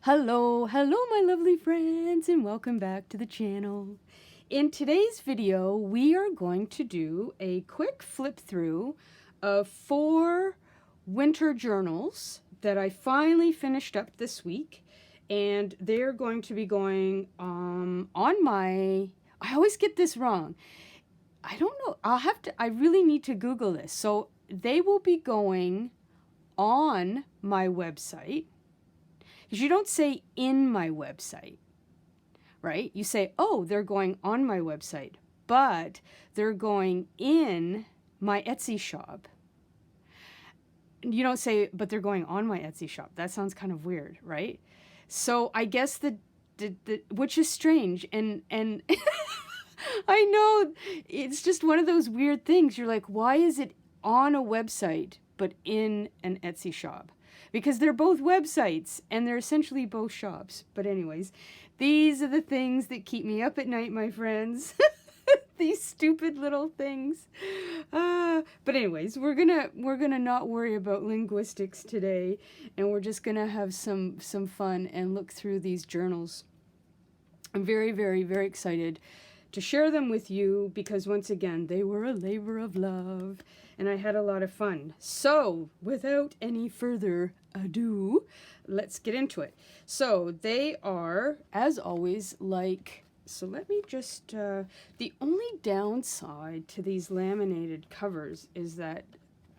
Hello, hello my lovely friends, and welcome back to the channel. In today's video, we are going to do a quick flip through of 4 winter journals that I finally finished up this week, and they're going to be going on my, I always get this wrong. I don't know, I really need to Google this. So they will be going on my website. Because you don't say in my website, right? You say, oh, they're going on my website, but they're going in my Etsy shop. You don't say, but they're going on my Etsy shop. That sounds kind of weird, right? So I guess which is strange. And I know it's just one of those weird things. You're like, why is it on a website, but in an Etsy shop? Because they're both websites and they're essentially both shops. But anyways, these are the things that keep me up at night, my friends. These stupid little things. But anyways, we're gonna not worry about linguistics today, and we're just gonna have some fun and look through these journals. I'm very, very, very excited to share them with you because once again, they were a labor of love and I had a lot of fun. So without any further ado, let's get into it. So they are, as always, so let me just, the only downside to these laminated covers is that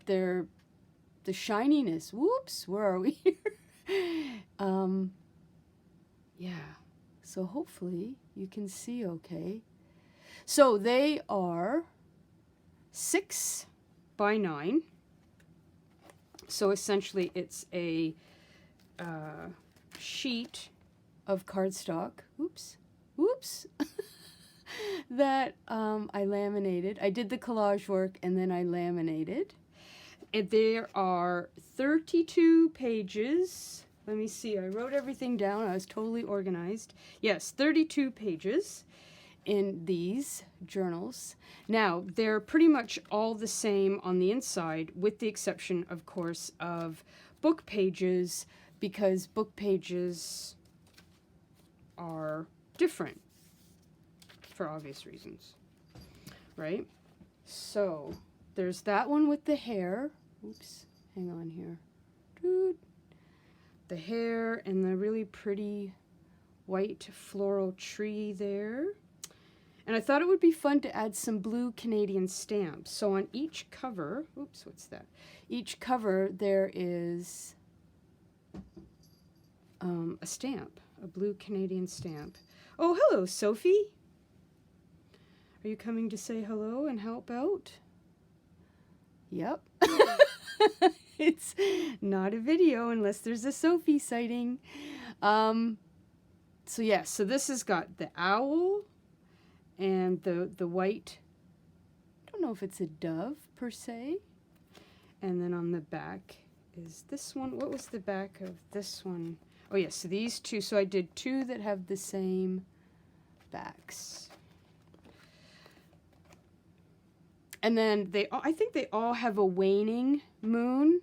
the shininess, whoops, where are we here? Yeah, so hopefully you can see okay. So they are 6 by 9. So essentially it's a sheet of cardstock. Oops. That I laminated. I did the collage work and then I laminated. And there are 32 pages. Let me see. I wrote everything down. I was totally organized. Yes, 32 pages in these journals. Now, they're pretty much all the same on the inside, with the exception, of course, of book pages, because book pages are different for obvious reasons, right? So, there's that one with the hair. Oops, hang on here. The hair and the really pretty white floral tree there. And I thought it would be fun to add some blue Canadian stamps. So on each cover, oops, what's that? Each cover there is a stamp, a blue Canadian stamp. Oh, hello, Sophie. Are you coming to say hello and help out? Yep. It's not a video unless there's a Sophie sighting. So yeah, so this has got the owl and the white, I don't know if it's a dove per se. And then on the back is this one. What was the back of this one? Oh yes, so these two. So I did 2 that have the same backs. And then I think they all have a waning moon,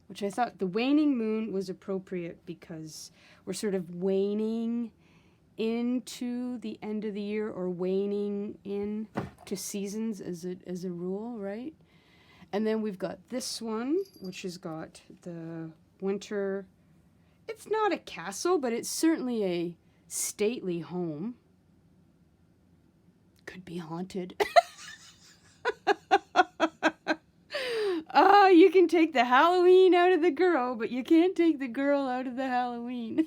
which I thought the waning moon was appropriate because we're sort of waning into the end of the year, or waning in to seasons as a rule, right? And then we've got this one, which has got the winter. It's not a castle, but it's certainly a stately home. Could be haunted. Oh, you can take the Halloween out of the girl, but you can't take the girl out of the Halloween.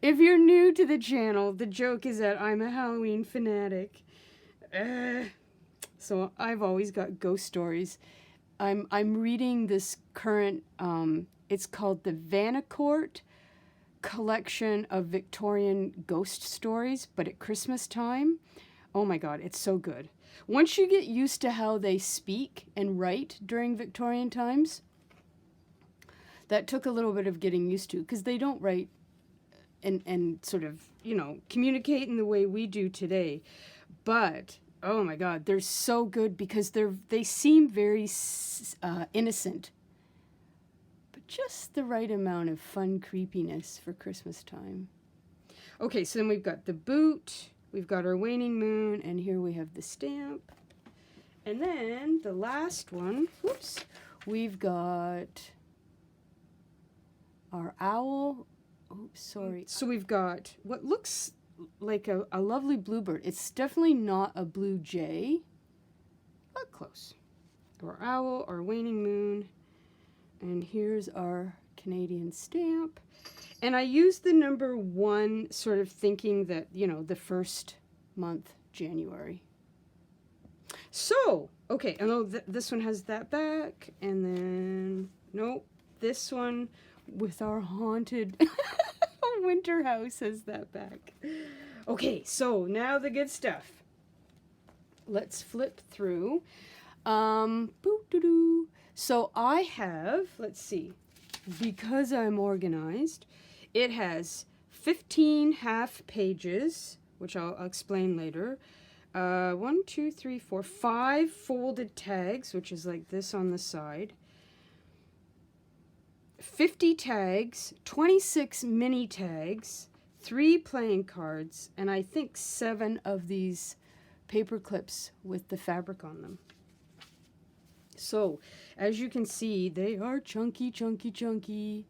If you're new to the channel, the joke is that I'm a Halloween fanatic. So I've always got ghost stories. I'm reading this current, it's called the Vanacourt Collection of Victorian Ghost Stories, but at Christmas time. Oh my God, it's so good. Once you get used to how they speak and write during Victorian times, that took a little bit of getting used to, because they don't write and sort of, communicate in the way we do today. But, oh my God, they're so good because they seem very innocent. But just the right amount of fun creepiness for Christmas time. Okay, so then we've got the boot, we've got our waning moon, and here we have the stamp. And then the last one, whoops, we've got our owl. Oops, sorry. So we've got what looks like a lovely bluebird. It's definitely not a blue jay, but close. Our owl, our waning moon, and here's our Canadian stamp. And I used the number 1 sort of thinking that, you know, the first month, January. So, okay, I know this one has that back, and then, nope, this one with our haunted winter house has that back. Okay, so now the good stuff. Let's flip through. So I have, let's see, because I'm organized, it has 15 half pages, which I'll explain later. 1, 2, 3, 4, 5 folded tags, which is like this on the side. 50 tags, 26 mini tags, 3 playing cards, and I think 7 of these paper clips with the fabric on them. So, as you can see, they are chunky, chunky, chunky.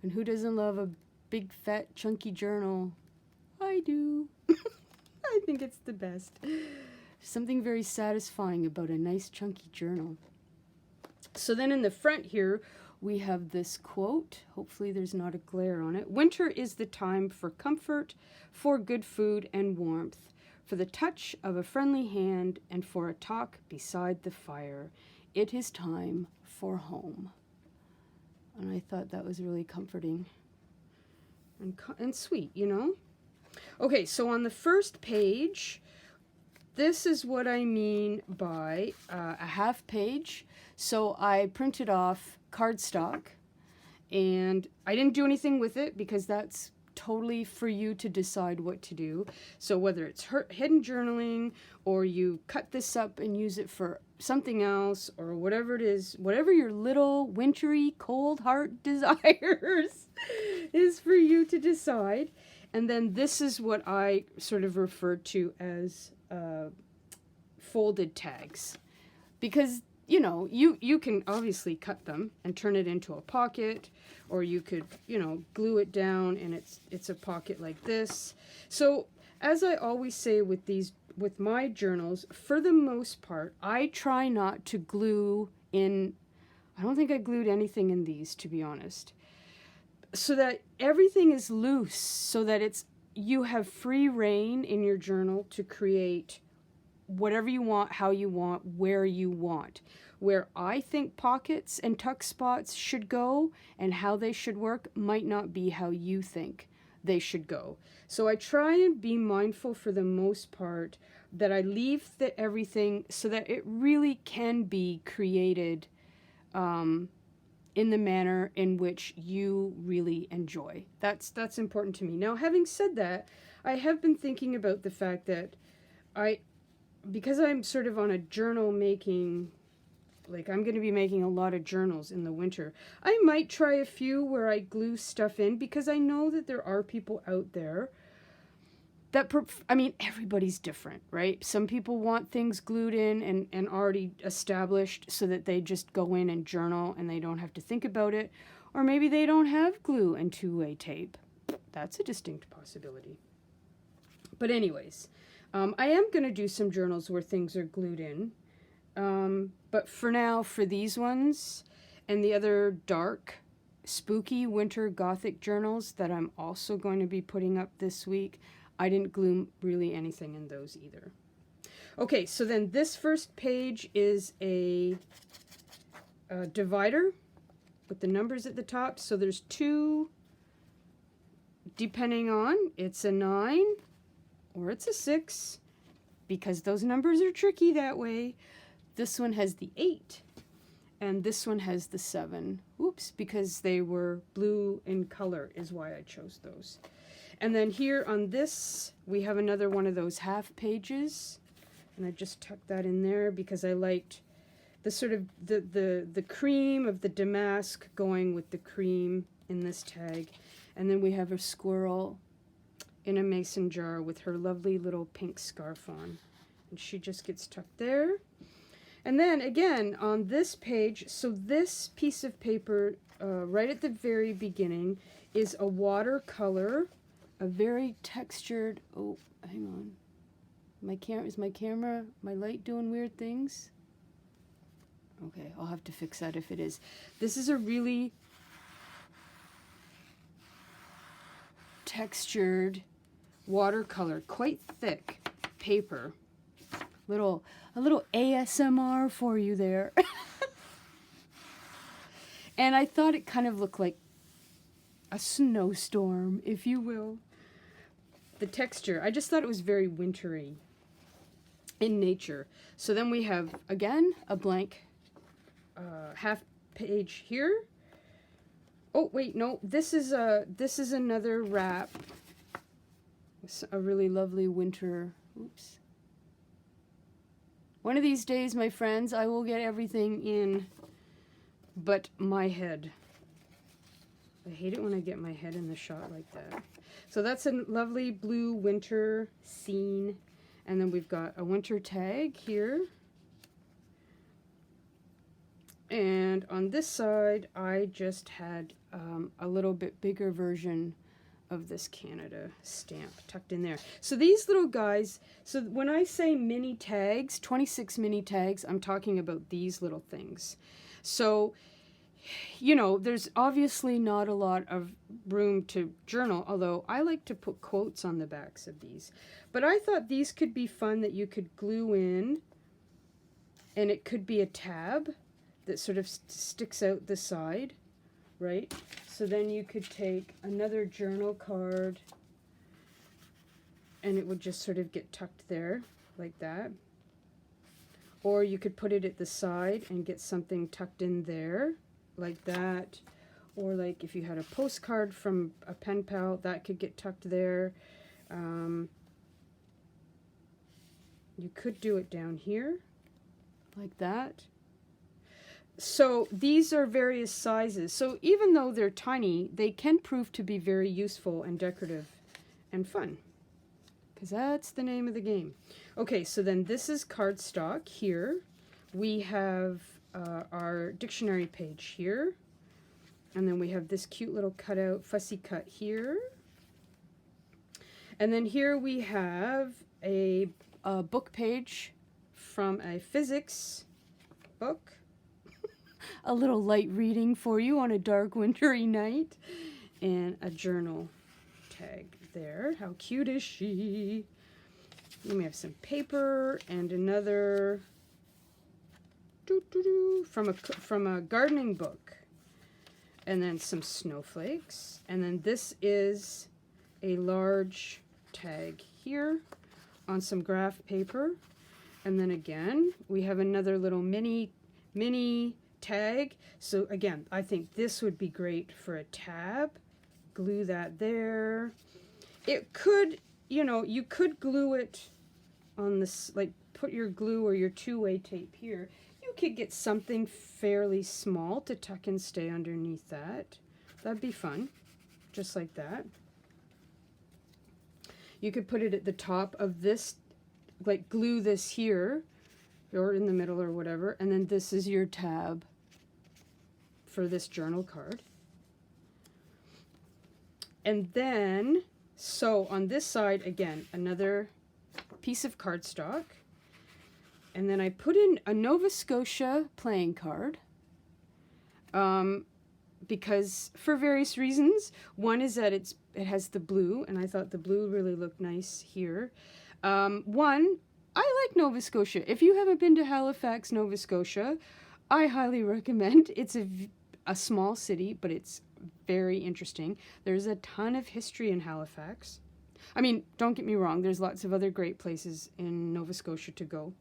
And who doesn't love a big, fat, chunky journal? I do. I think it's the best. Something very satisfying about a nice, chunky journal. So then in the front here, we have this quote. Hopefully there's not a glare on it. Winter is the time for comfort, for good food and warmth, for the touch of a friendly hand, and for a talk beside the fire. It is time for home. And I thought that was really comforting and sweet, you know? Okay, so on the first page, this is what I mean by a half page. So I printed off cardstock, and I didn't do anything with it because that's totally for you to decide what to do. So whether it's hidden journaling, or you cut this up and use it for something else, or whatever it is, whatever your little wintry cold heart desires is for you to decide. And then this is what I sort of refer to as folded tags, because you know, you can obviously cut them and turn it into a pocket, or you could, you know, glue it down and it's a pocket like this. So as I always say with my journals, for the most part, I try not to glue in. I don't think I glued anything in these, to be honest, so that everything is loose, so that you have free reign in your journal to create whatever you want, how you want, where you want. Where I think pockets and tuck spots should go and how they should work might not be how you think they should go. So I try and be mindful for the most part that I leave everything so that it really can be created in the manner in which you really enjoy. That's important to me. Now, having said that, I have been thinking about the fact that because I'm sort of on a journal making, like I'm going to be making a lot of journals in the winter, I might try a few where I glue stuff in, because I know that there are people out there that, I mean, everybody's different, right? Some people want things glued in and already established so that they just go in and journal and they don't have to think about it. Or maybe they don't have glue and two-way tape. That's a distinct possibility. But anyways, I am going to do some journals where things are glued in. But for now, for these ones and the other dark, spooky winter gothic journals that I'm also going to be putting up this week, I didn't glue really anything in those either. Okay, so then this first page is a divider with the numbers at the top. So there's 2, depending on, it's a 9 or it's a 6, because those numbers are tricky that way. This one has the 8, and this one has the 7. Oops, because they were blue in color is why I chose those. And then here on this, we have another one of those half pages, and I just tucked that in there because I liked the sort of the cream of the damask going with the cream in this tag. And then we have a squirrel in a mason jar with her lovely little pink scarf on. And she just gets tucked there. And then again on this page, so this piece of paper right at the very beginning is a watercolor, a very textured, oh, hang on. Is my camera, my light doing weird things? Okay, I'll have to fix that if it is. This is a really textured watercolor, quite thick paper. A little ASMR for you there. And I thought it kind of looked like a snowstorm, if you will. The texture, I just thought it was very wintry in nature. So then we have, again, a blank half page here. Oh, wait, no, this is another wrap. It's a really lovely winter, oops. One of these days, my friends, I will get everything in but my head. I hate it when I get my head in the shot like that. So that's a lovely blue winter scene. And then we've got a winter tag here. And on this side, I just had a little bit bigger version of this Canada stamp tucked in there. So these little guys, so when I say mini tags, 26 mini tags, I'm talking about these little things. So, you know, there's obviously not a lot of room to journal, although I like to put quotes on the backs of these. But I thought these could be fun that you could glue in, and it could be a tab that sort of sticks out the side, right? So then you could take another journal card and it would just sort of get tucked there like that. Or you could put it at the side and get something tucked in there like that. Or like if you had a postcard from a pen pal, that could get tucked there. You could do it down here like that. So these are various sizes. So even though they're tiny, they can prove to be very useful and decorative and fun. Because that's the name of the game. Okay, so then this is cardstock here. We have our dictionary page here. And then we have this cute little cutout, fussy cut here. And then here we have a book page from a physics book. A little light reading for you on a dark wintry night. And a journal tag there. How cute is she? Then we have some paper and another from a gardening book. And then some snowflakes. And then this is a large tag here on some graph paper. And then again, we have another little mini tag. So again, I think this would be great for a tab. Glue that there. It could, you know, you could glue it on this, like put your glue or your two-way tape here. You could get something fairly small to tuck and stay underneath that. That'd be fun, just like that. You could put it at the top of this, like glue this here, or in the middle or whatever, and then this is your tab for this journal card. And then, so on this side, again, another piece of cardstock. And then I put in a Nova Scotia playing card. Because for various reasons. One is that it has the blue, and I thought the blue really looked nice here. One, I like Nova Scotia. If you haven't been to Halifax, Nova Scotia, I highly recommend. It's a small city, but it's very interesting. There's a ton of history in Halifax. I mean, don't get me wrong, there's lots of other great places in Nova Scotia to go.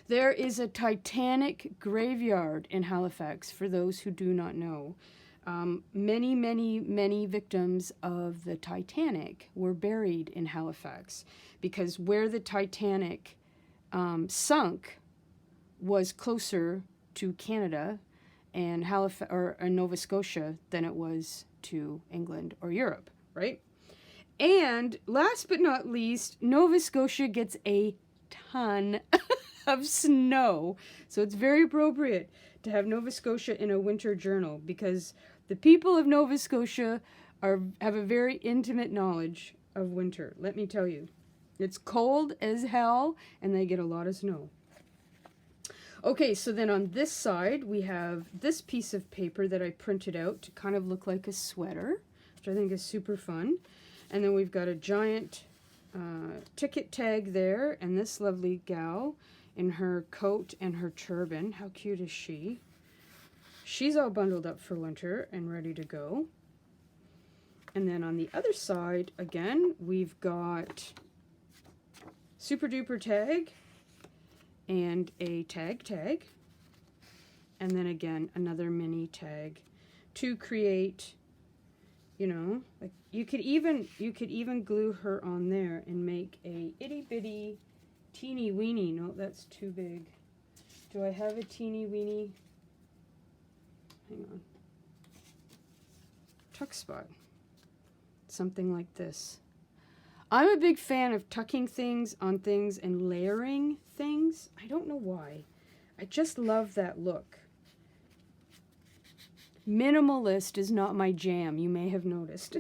There is a Titanic graveyard in Halifax, for those who do not know. Many victims of the Titanic were buried in Halifax, because where the Titanic sunk was closer to Canada and Halifax or Nova Scotia than it was to England or Europe, right? And last but not least, Nova Scotia gets a ton of snow. So it's very appropriate to have Nova Scotia in a winter journal because the people of Nova Scotia have a very intimate knowledge of winter, let me tell you. It's cold as hell and they get a lot of snow. Okay, so then on this side, we have this piece of paper that I printed out to kind of look like a sweater, which I think is super fun. And then we've got a giant ticket tag there, and this lovely gal in her coat and her turban. How cute is she? She's all bundled up for winter and ready to go. And then on the other side, again, we've got super duper tag and a tag, and then again another mini tag to create, you know, like you could even glue her on there and make a itty bitty teeny weeny. No, that's too big. Do I have a teeny weeny? Hang on. Tuck spot. Something like this. I'm a big fan of tucking things on things and layering things. I don't know why. I just love that look. Minimalist is not my jam, you may have noticed.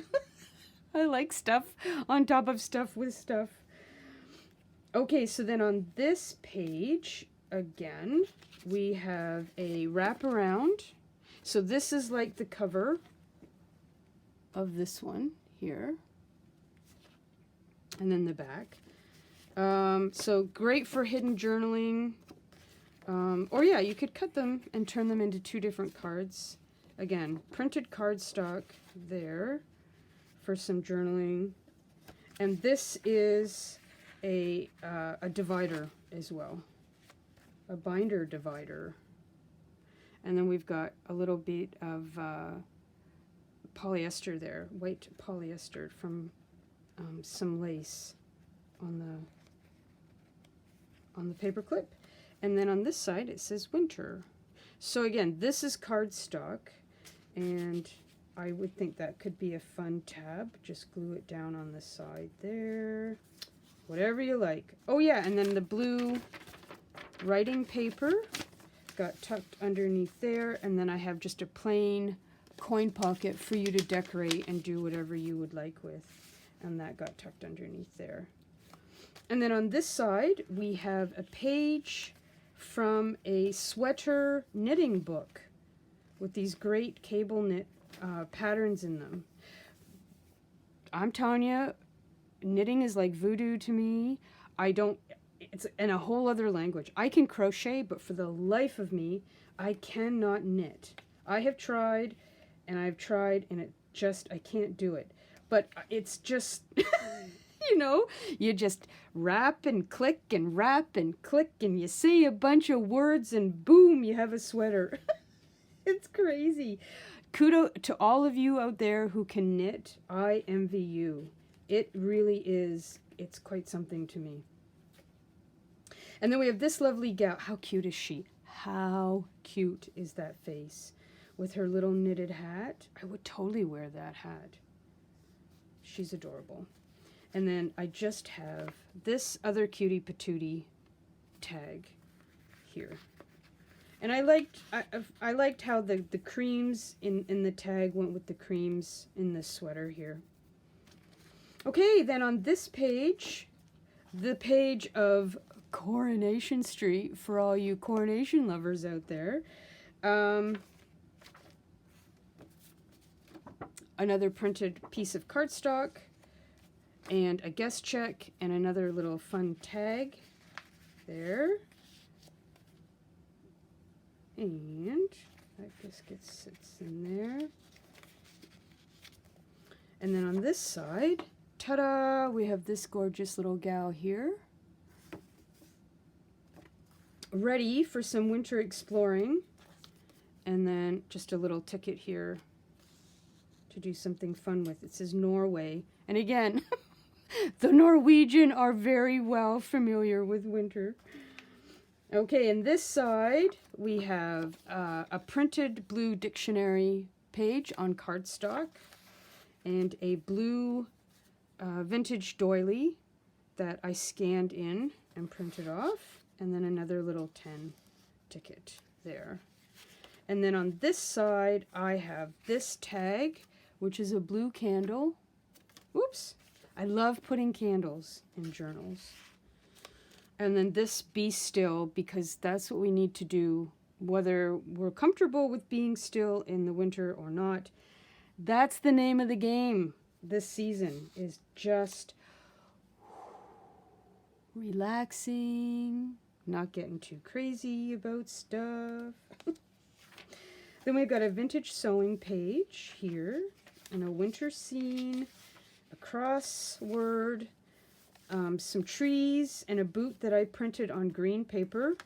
I like stuff on top of stuff with stuff. Okay, so then on this page, again, we have a wraparound. So this is like the cover of this one here. And then the back. So great for hidden journaling. Or yeah, you could cut them and turn them into two different cards. Again, printed cardstock there for some journaling. And this is a divider as well. A binder divider. And then we've got a little bit of polyester there, white polyester from some lace on the paper clip. And then on this side it says winter. So again, this is cardstock, and I would think that could be a fun tab. Just glue it down on the side there. Whatever you like. Oh yeah, and then the blue writing paper got tucked underneath there, and then I have just a plain coin pocket for you to decorate and do whatever you would like with. And that got tucked underneath there. And then on this side, we have a page from a sweater knitting book with these great cable knit patterns in them. I'm telling you, knitting is like voodoo to me. It's in a whole other language. I can crochet, but for the life of me, I cannot knit. I have tried, and I've tried, and I can't do it. But it's just, you know, you just wrap and click and wrap and click, and you say a bunch of words, and boom, you have a sweater. It's crazy. Kudos to all of you out there who can knit. I envy you. It really is. It's quite something to me. And then we have this lovely gal. How cute is she? How cute is that face? With her little knitted hat. I would totally wear that hat. She's adorable. And then I just have this other cutie patootie tag here. And I liked how the creams in the tag went with the creams in the sweater here. Okay, then on this page, the page of Coronation Street for all you coronation lovers out there. Another printed piece of cardstock and a guest check and another little fun tag there. And that just sits in there. And then on this side, ta-da, we have this gorgeous little gal here. Ready for some winter exploring. And then just a little ticket here to do something fun with. It says Norway. And again, the Norwegian are very well familiar with winter. Okay, in this side, we have a printed blue dictionary page on cardstock and a blue vintage doily that I scanned in and printed off, and then another little 10 ticket there. And then on this side, I have this tag, which is a blue candle. Oops! I love putting candles in journals. And then this be still, because that's what we need to do, whether we're comfortable with being still in the winter or not. That's the name of the game this season, is just relaxing, not getting too crazy about stuff. Then we've got a vintage sewing page here, and a winter scene, a crossword, some trees, and a boot that I printed on green paper.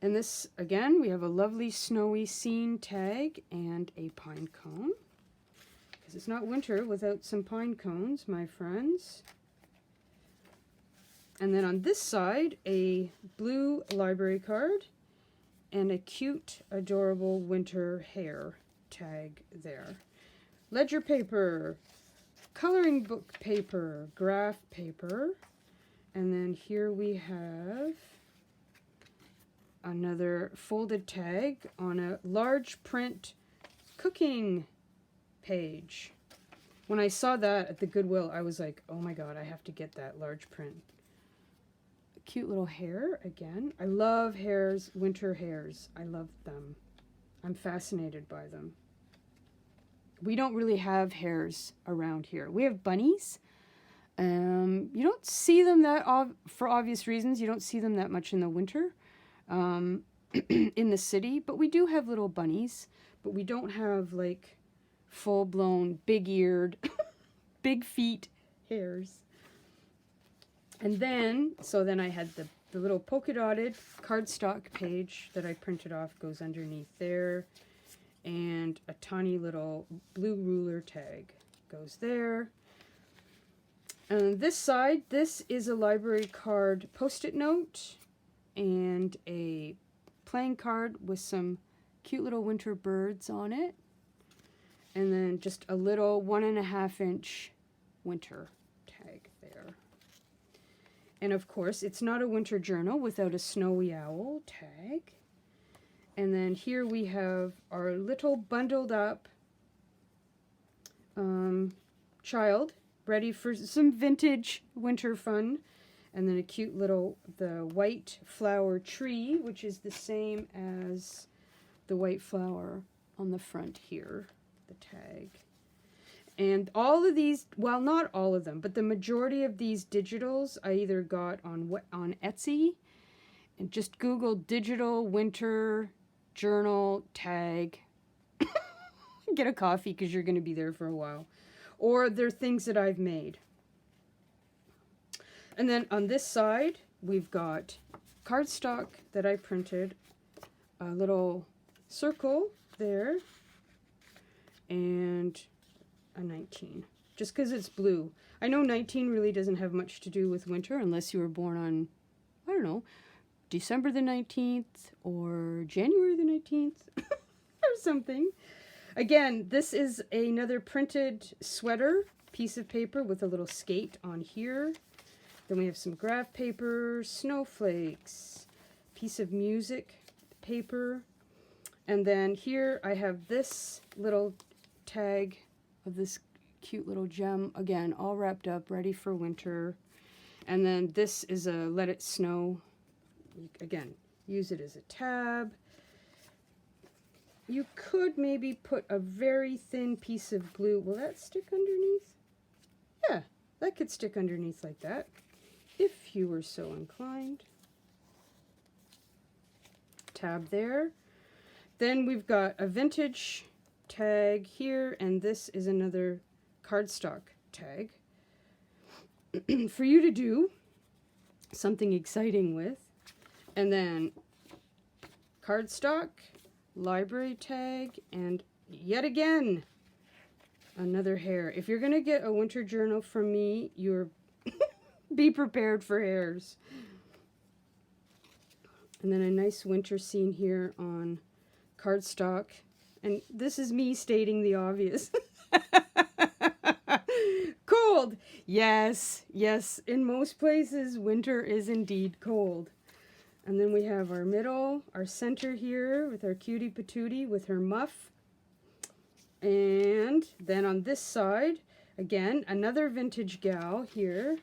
And this, again, we have a lovely snowy scene tag and a pine cone. Because it's not winter without some pine cones, my friends. And then on this side, a blue library card and a cute, adorable winter hair tag there. Ledger paper, coloring book paper, graph paper, and then here we have another folded tag on a large print cooking page. When I saw that at the Goodwill, I was like, oh my god, I have to get that large print. Cute little hair again. I love hairs, winter hairs. I love them. I'm fascinated by them. We don't really have hares around here. We have bunnies. You don't see them for obvious reasons. You don't see them that much in the winter in the city. But we do have little bunnies. But we don't have like full-blown, big-eared, big feet hares. And then, so then I had the little polka dotted cardstock page that I printed off goes underneath there. And a tiny little blue ruler tag goes there. And this side, this is a library card post-it note and a playing card with some cute little winter birds on it. And then just a little 1.5 inch winter tag there. And of course, it's not a winter journal without a snowy owl tag. And then here we have our little bundled up child ready for some vintage winter fun. And then a cute little, the white flower tree, which is the same as the white flower on the front here, the tag. And all of these, well, not all of them, but the majority of these digitals I either got on Etsy, and just Google digital winter journal tag. Get a coffee because you're going to be there for a while. Or they're things that I've made. And then on this side, we've got cardstock that I printed, a little circle there, and a 19, just because it's blue. I know 19 really doesn't have much to do with winter unless you were born on, I don't know, December the 19th or January the 19th or something. Again, this is another printed sweater piece of paper with a little skate on here. Then we have some graph paper, snowflakes, piece of music paper. And then here I have this little tag of this cute little gem, again, all wrapped up, ready for winter. And then this is a Let It Snow. Again, use it as a tab. You could maybe put a very thin piece of glue. Will that stick underneath? Yeah, that could stick underneath like that, if you were so inclined. Tab there. Then we've got a vintage tag here, and this is another cardstock tag for you to do something exciting with. And then cardstock, library tag, and yet again another hair. If you're gonna get a winter journal from me, you're be prepared for hairs. And then a nice winter scene here on cardstock. And this is me stating the obvious. Cold! Yes, yes, in most places, winter is indeed cold. And then we have our middle, our center here with our cutie patootie with her muff. And then on this side, again, another vintage gal here.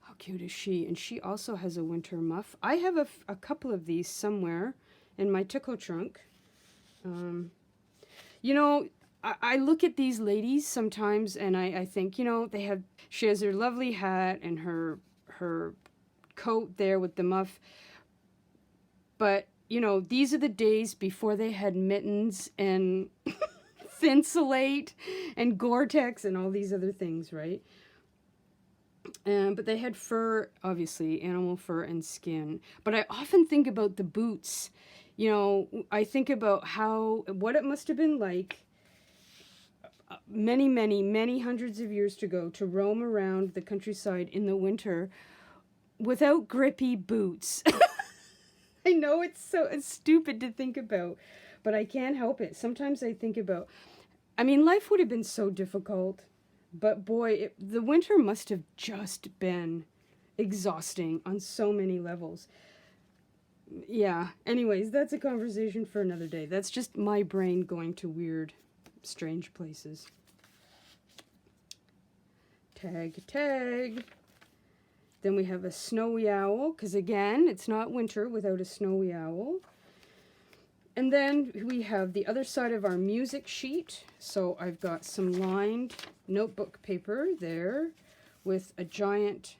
How cute is she? And she also has a winter muff. I have a couple of these somewhere in my tickle trunk. You know, I look at these ladies sometimes and I think, you know, she has her lovely hat and her coat there with the muff. But, you know, these are the days before they had mittens and Thinsulate and Gore-Tex and all these other things, right? But they had fur, obviously, animal fur and skin. But I often think about the boots. You know, I think about what it must have been like many hundreds of years ago to roam around the countryside in the winter without grippy boots. I know it's stupid to think about, but I can't help it. Sometimes I think about, I mean, life would have been so difficult, but boy, the winter must have just been exhausting on so many levels. Yeah, anyways, that's a conversation for another day. That's just my brain going to weird, strange places. Tag, tag. Then we have a snowy owl, because again, it's not winter without a snowy owl. And then we have the other side of our music sheet. So I've got some lined notebook paper there with a giant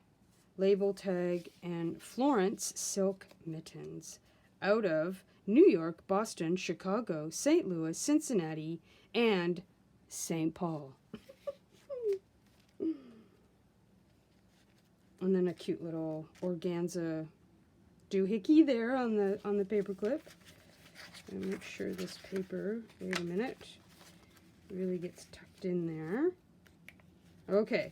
label tag and Florence silk mittens out of New York, Boston, Chicago, St. Louis, Cincinnati, and St. Paul. And then a cute little organza doohickey there on the paper clip. And make sure this paper, wait a minute, really gets tucked in there. Okay.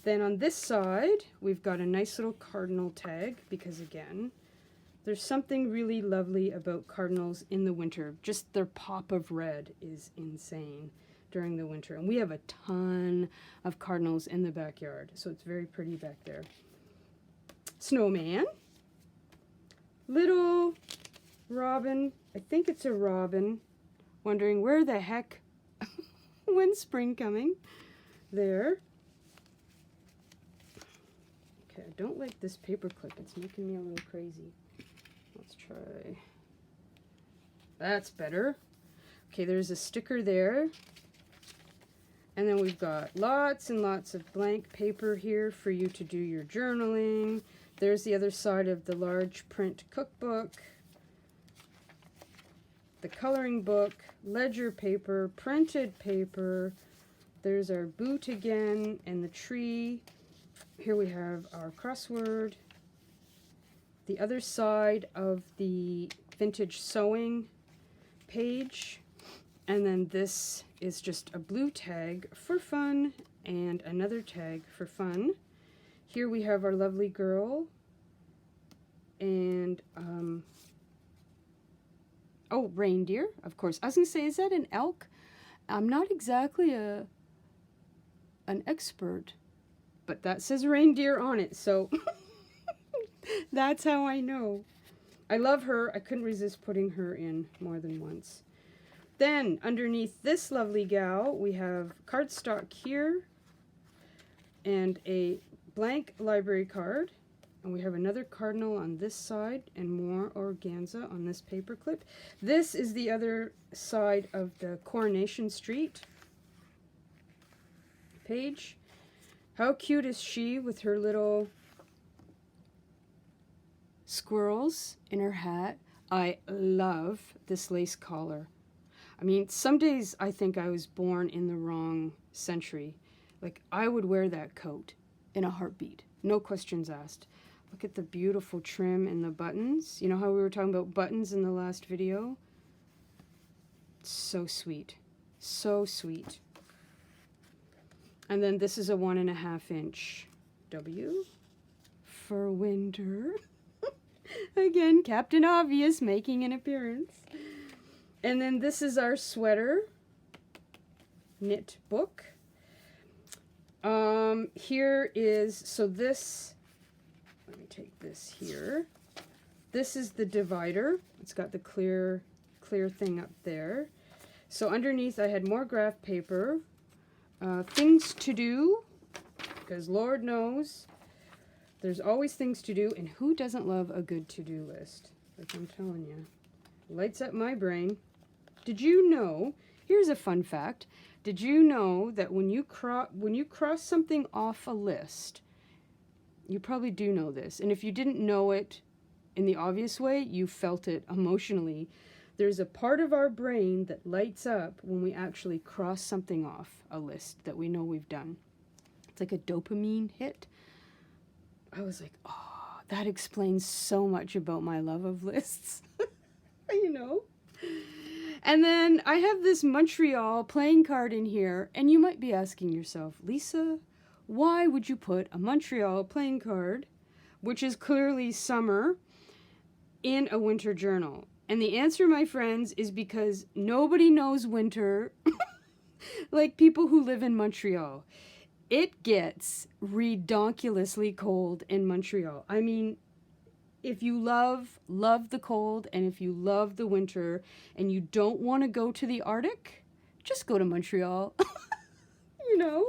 Then on this side, we've got a nice little cardinal tag because again, there's something really lovely about cardinals in the winter. Just their pop of red is insane during the winter. And we have a ton of cardinals in the backyard, so it's very pretty back there. Snowman. Little robin. I think it's a robin. Wondering where the heck when's spring coming? There. Okay, I don't like this paper clip. It's making me a little crazy. Let's try. That's better. Okay, there's a sticker there. And then we've got lots and lots of blank paper here for you to do your journaling. There's the other side of the large print cookbook. The coloring book, ledger paper, printed paper. There's our boot again and the tree. Here we have our crossword. The other side of the vintage sewing page. And then this is just a blue tag for fun and another tag for fun. Here we have our lovely girl. And, oh, reindeer, of course. I was going to say, is that an elk? I'm not exactly an expert, but that says reindeer on it, so that's how I know. I love her. I couldn't resist putting her in more than once. Then, underneath this lovely gal, we have cardstock here and a blank library card. And we have another cardinal on this side and more organza on this paper clip. This is the other side of the Coronation Street page. How cute is she with her little squirrels in her hat? I love this lace collar. I mean, some days I think I was born in the wrong century. Like, I would wear that coat in a heartbeat. No questions asked. Look at the beautiful trim and the buttons. You know how we were talking about buttons in the last video? So sweet. So sweet. And then this is a 1.5 inch W for winter. Again, Captain Obvious making an appearance. And then this is our sweater knit book. Here is, so this, let me take this here. This is the divider. It's got the clear thing up there. So underneath I had more graph paper, things to do, because Lord knows there's always things to do, and who doesn't love a good to-do list? Like I'm telling you, lights up my brain. Did you know, here's a fun fact, did you know that when you cross something off a list, you probably do know this, and if you didn't know it in the obvious way, you felt it emotionally, there's a part of our brain that lights up when we actually cross something off a list that we know we've done. It's like a dopamine hit. I was like, oh, that explains so much about my love of lists. You know? And then I have this Montreal playing card in here, and you might be asking yourself, Lisa, why would you put a Montreal playing card, which is clearly summer, in a winter journal? And the answer, my friends, is because nobody knows winter like people who live in Montreal. It gets redonkulously cold in Montreal. I mean, if you love the cold, and if you love the winter, and you don't want to go to the Arctic, just go to Montreal. You know,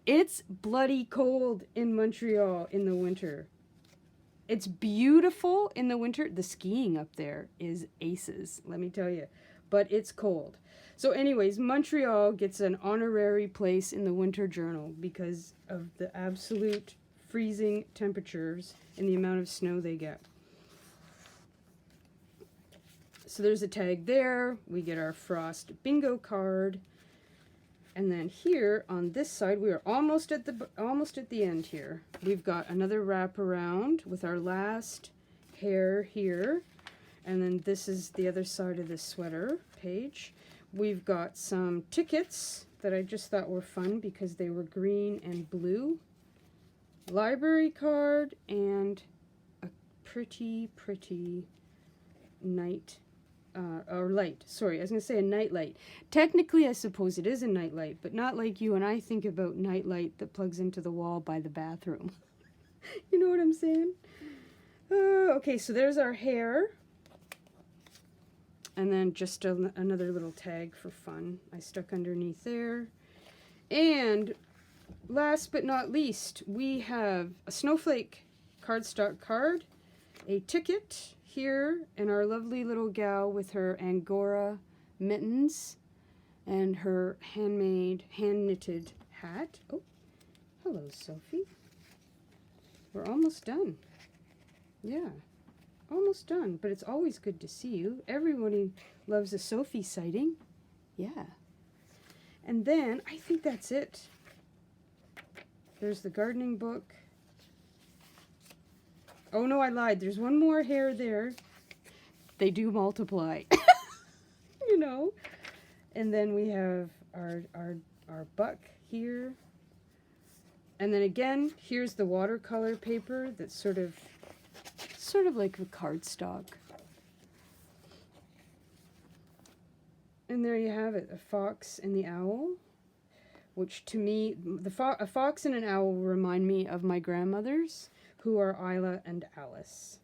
it's bloody cold in Montreal in the winter. It's beautiful in the winter. The skiing up there is aces, let me tell you. But it's cold. So anyways, Montreal gets an honorary place in the winter journal because of the absolute freezing temperatures and the amount of snow they get. So there's a tag there. We get our Frost bingo card. And then here on this side, we are almost at the end here. We've got another wraparound with our last hair here. And then this is the other side of the sweater page. We've got some tickets that I just thought were fun because they were green and blue. Library card and a pretty night or light. Sorry, I was going to say a night light. Technically, I suppose it is a night light, but not like you and I think about night light that plugs into the wall by the bathroom. You know what I'm saying? Okay, so there's our hair. And then just another little tag for fun I stuck underneath there. And last but not least, we have a snowflake cardstock card, a ticket here, and our lovely little gal with her Angora mittens and her handmade, hand-knitted hat. Oh, hello, Sophie. We're almost done. Yeah, almost done, but it's always good to see you. Everybody loves a Sophie sighting. Yeah. And then, I think that's it. There's the gardening book. Oh no, I lied. There's one more hair there. They do multiply. You know. And then we have our buck here. And then again, here's the watercolor paper that's sort of like a cardstock. And there you have it, a fox and the owl, which to me, a fox and an owl remind me of my grandmothers, who are Isla and Alice.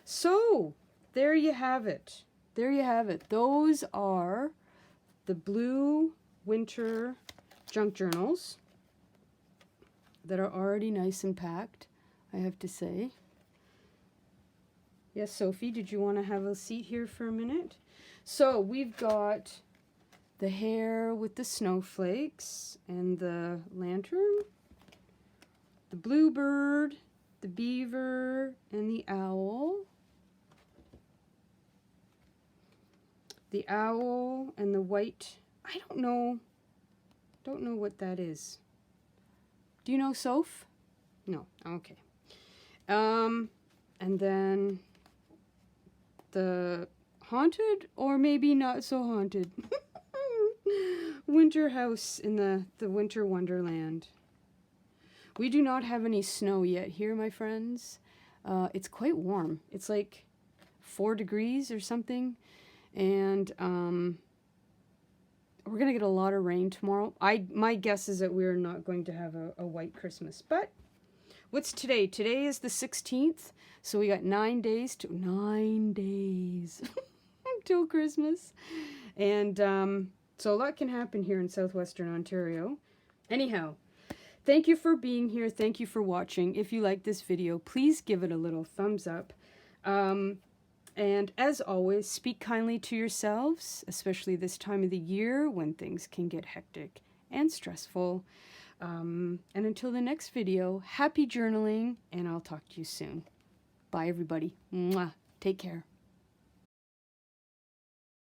So, there you have it. There you have it. Those are the blue winter junk journals that are already nice and packed, I have to say. Yes, Sophie, did you want to have a seat here for a minute? So, we've got the hair with the snowflakes and the lantern, the bluebird, the beaver, and the owl. The owl and the white, I don't know what that is. Do you know, Soph? No, okay. And then the haunted, or maybe not so haunted, winter house in the winter wonderland. We do not have any snow yet here, my friends. It's quite warm. It's like 4 degrees or something. And we're going to get a lot of rain tomorrow. My guess is that we're not going to have a white Christmas. But what's today? Today is the 16th. So we got 9 days until Christmas. And so a lot can happen here in southwestern Ontario. Anyhow, thank you for being here. Thank you for watching. If you like this video, please give it a little thumbs up. And as always, speak kindly to yourselves, especially this time of the year when things can get hectic and stressful. And until the next video, happy journaling, and I'll talk to you soon. Bye, everybody. Mwah. Take care.